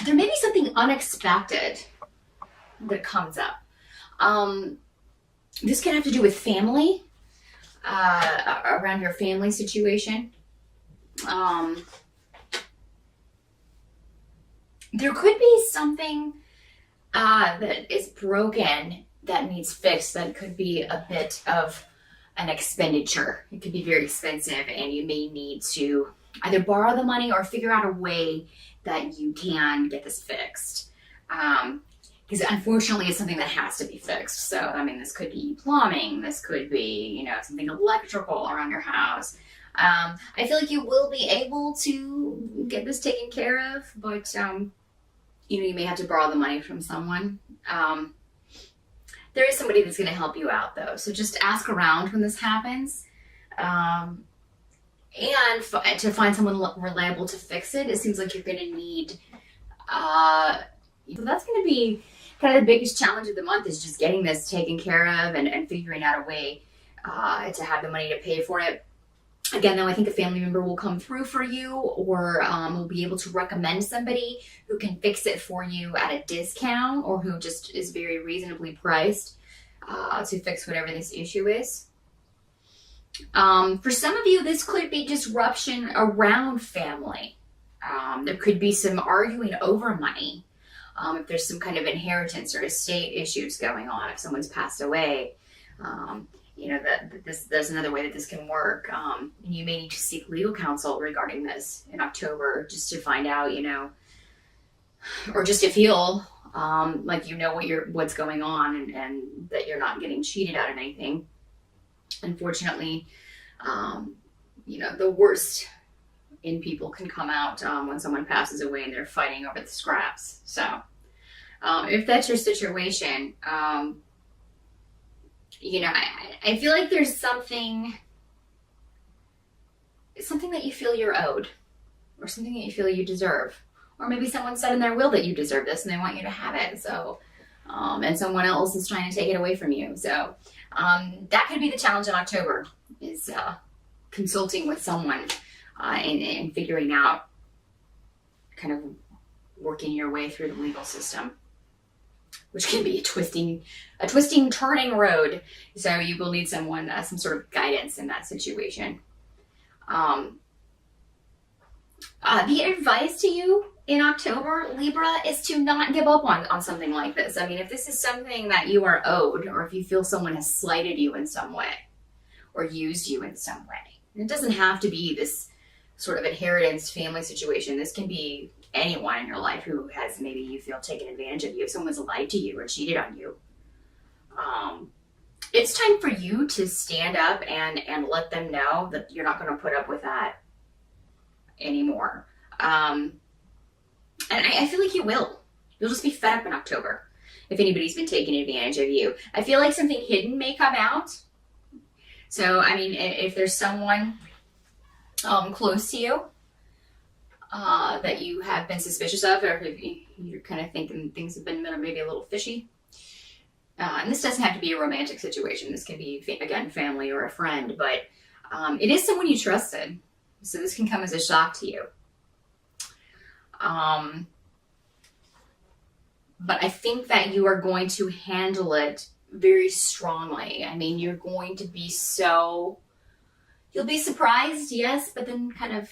there may be something unexpected that comes up. This can have to do with family, around your family situation. There could be something that is broken that needs fixed. That could be a bit of an expenditure. It could be very expensive, and you may need to either borrow the money or figure out a way that you can get this fixed. Because unfortunately, it's something that has to be fixed. So, I mean, this could be plumbing. This could be, something electrical around your house. I feel like you will be able to get this taken care of, but you may have to borrow the money from someone. There is somebody that's going to help you out, though. So just ask around when this happens. And to find someone reliable to fix it, it seems like you're going to need... so that's going to be kind of the biggest challenge of the month, is just getting this taken care of and figuring out a way to have the money to pay for it. Again, though, I think a family member will come through for you, or will be able to recommend somebody who can fix it for you at a discount, or who just is very reasonably priced to fix whatever this issue is. For some of you, this could be disruption around family. There could be some arguing over money. If there's some kind of inheritance or estate issues going on, if someone's passed away, that's another way that this can work. You may need to seek legal counsel regarding this in October, just to find out, or just to feel like what's going on, and that you're not getting cheated out of anything. Unfortunately, the worst in people can come out when someone passes away and they're fighting over the scraps. So if that's your situation, I feel like there's something that you feel you're owed, or something that you feel you deserve, or maybe someone said in their will that you deserve this and they want you to have it. So, and someone else is trying to take it away from you. So that could be the challenge in October, is consulting with someone and figuring out, kind of working your way through the legal system, which can be a twisting, turning road. So you will need someone, some sort of guidance in that situation. The advice to you in October, Libra, is to not give up on something like this. I mean, if this is something that you are owed, or if you feel someone has slighted you in some way or used you in some way, it doesn't have to be this sort of inheritance family situation. This can be anyone in your life who has, maybe you feel, taken advantage of you. If someone's lied to you or cheated on you, it's time for you to stand up and let them know that you're not going to put up with that anymore. And I feel like you will. You'll just be fed up in October if anybody's been taking advantage of you. I feel like something hidden may come out. So, I mean, if there's someone close to you that you have been suspicious of, or if you're kind of thinking things have been maybe a little fishy. And this doesn't have to be a romantic situation. This can be, again, family or a friend, but it is someone you trusted. So this can come as a shock to you. But I think that you are going to handle it very strongly. I mean, you're going to be you'll be surprised, yes, but then kind of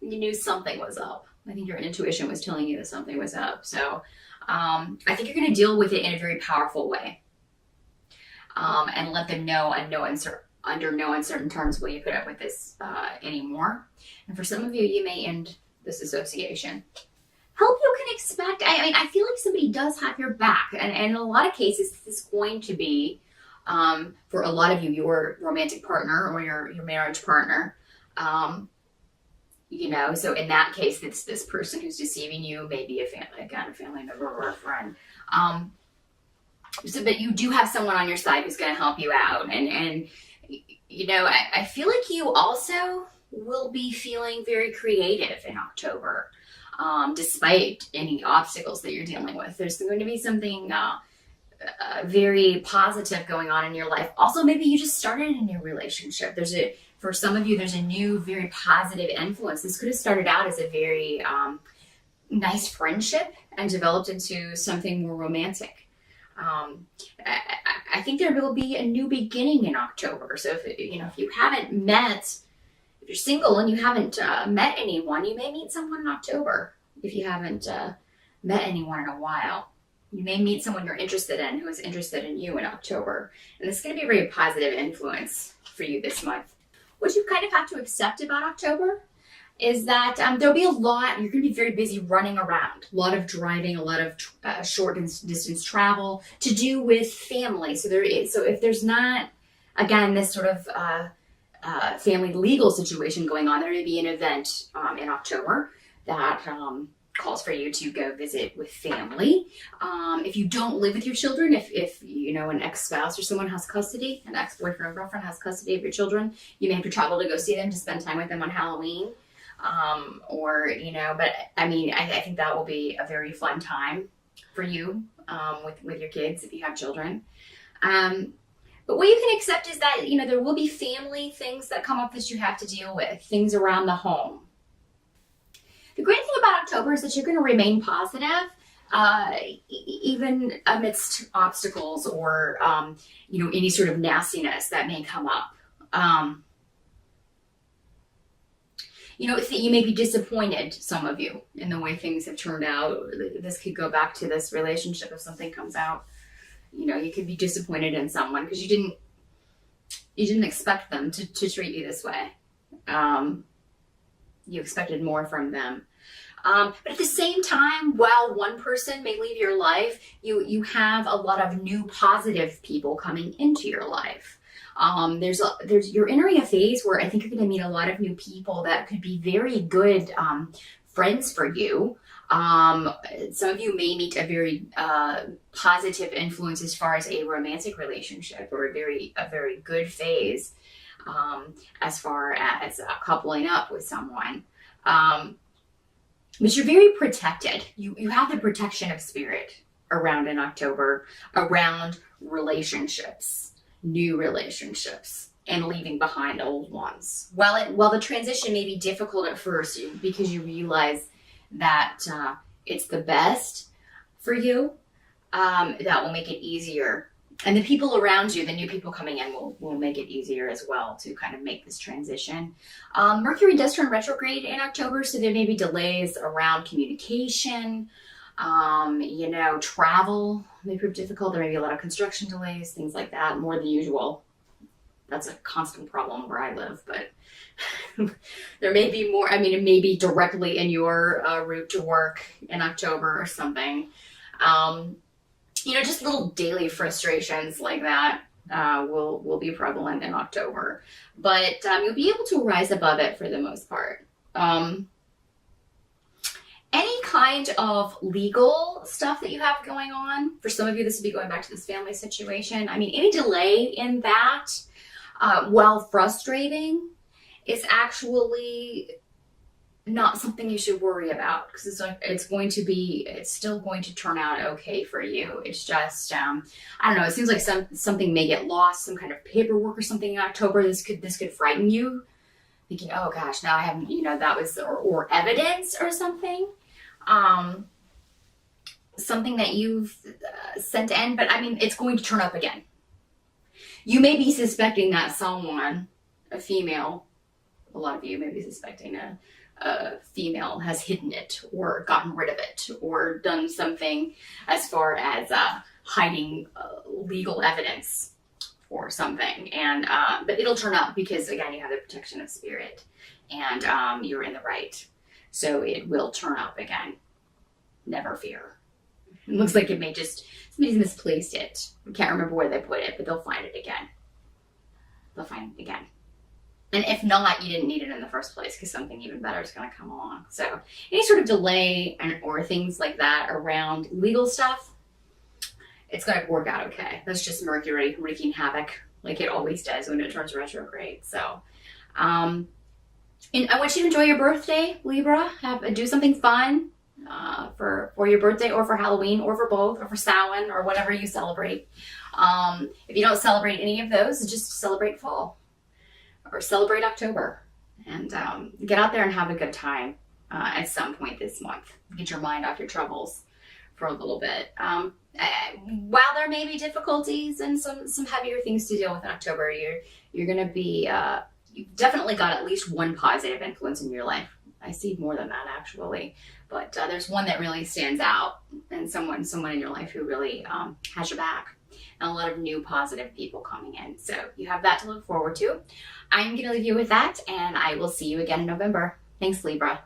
you knew something was up. I think your intuition was telling you that something was up. So I think you're going to deal with it in a very powerful way. And let them know, under no uncertain terms will you put up with this anymore. And for some of you, you may end this association. Help you can expect. I mean, I feel like somebody does have your back. And in a lot of cases, this is going to be, for a lot of you, your romantic partner or your marriage partner. So in that case, it's this person who's deceiving you, maybe a family member or a friend. So that you do have someone on your side who's going to help you out. And I feel like you also will be feeling very creative in October, despite any obstacles that you're dealing with. There's going to be something very positive going on in your life. Also, maybe you just started a new relationship. For some of you, there's a new, very positive influence. This could have started out as a very nice friendship and developed into something more romantic. I think there will be a new beginning in October. So if you haven't met, if you're single and you haven't met anyone, you may meet someone in October. If you haven't met anyone in a while, you may meet someone you're interested in who is interested in you in October. And this is going to be a very positive influence for you this month. What you kind of have to accept about October is that there'll be a lot, you're going to be very busy running around, a lot of driving, a lot of short distance travel to do with family. So if there's not, again, this sort of family legal situation going on, there may be an event in October that calls for you to go visit with family. If you don't live with your children, if an ex-spouse or someone has custody, an ex-boyfriend or girlfriend has custody of your children, you may have to travel to go see them, to spend time with them on Halloween. But I think that will be a very fun time for you with your kids if you have children. But what you can accept is that, there will be family things that come up that you have to deal with, things around the home. The great thing about October is that you're going to remain positive, even amidst obstacles or, any sort of nastiness that may come up. You may be disappointed, some of you, in the way things have turned out. This could go back to this relationship if something comes out. You could be disappointed in someone because you didn't expect them to treat you this way. You expected more from them. But at the same time, while one person may leave your life, you have a lot of new positive people coming into your life. You're entering a phase where I think you're going to meet a lot of new people that could be very good friends for you. Some of you may meet a very positive influence as far as a romantic relationship, or a very good phase as far as coupling up with someone. But you're very protected. You have the protection of spirit around in October, around relationships, new relationships, and leaving behind old ones. While the transition may be difficult at first because you realize that it's the best for you, that will make it easier. And the people around you, the new people coming in, will make it easier as well to kind of make this transition. Mercury does turn retrograde in October, so there may be delays around communication. Travel may prove difficult. There may be a lot of construction delays, things like that, more than usual. That's a constant problem where I live, but there may be more. It may be directly in your route to work in October or something. Just little daily frustrations like that will be prevalent in October. But you'll be able to rise above it for the most part. Any kind of legal stuff that you have going on, for some of you, this would be going back to this family situation. Any delay in that, while frustrating, is actually not something you should worry about, because it's still going to turn out okay for you. It's just, I don't know, it seems like something may get lost, some kind of paperwork or something in October. This could frighten you, thinking, oh gosh, now I haven't, that was, or evidence or something. Something that you've sent in, but it's going to turn up again. You may be suspecting that someone, a female, a lot of you may be suspecting a female has hidden it or gotten rid of it or done something as far as hiding legal evidence or something. And but it'll turn up because, again, you have the protection of spirit and you're in the right. So it will turn up again. Never fear. It looks like somebody's misplaced it. I can't remember where they put it, but they'll find it again. They'll find it again. And if not, you didn't need it in the first place, because something even better is going to come along. So any sort of delay or things like that around legal stuff, it's going to work out okay. That's just Mercury wreaking havoc like it always does when it turns retrograde. So and I want you to enjoy your birthday, Libra. Do something fun for your birthday, or for Halloween, or for both, or for Samhain, or whatever you celebrate. If you don't celebrate any of those, just celebrate fall or celebrate October, and get out there and have a good time. at some point this month. Get your mind off your troubles for a little bit. While there may be difficulties and some heavier things to deal with in October, you're going to be, you've definitely got at least one positive influence in your life. I see more than that actually, but there's one that really stands out, and someone in your life who really has your back, and a lot of new positive people coming in. So you have that to look forward to. I'm going to leave you with that, and I will see you again in November. Thanks, Libra.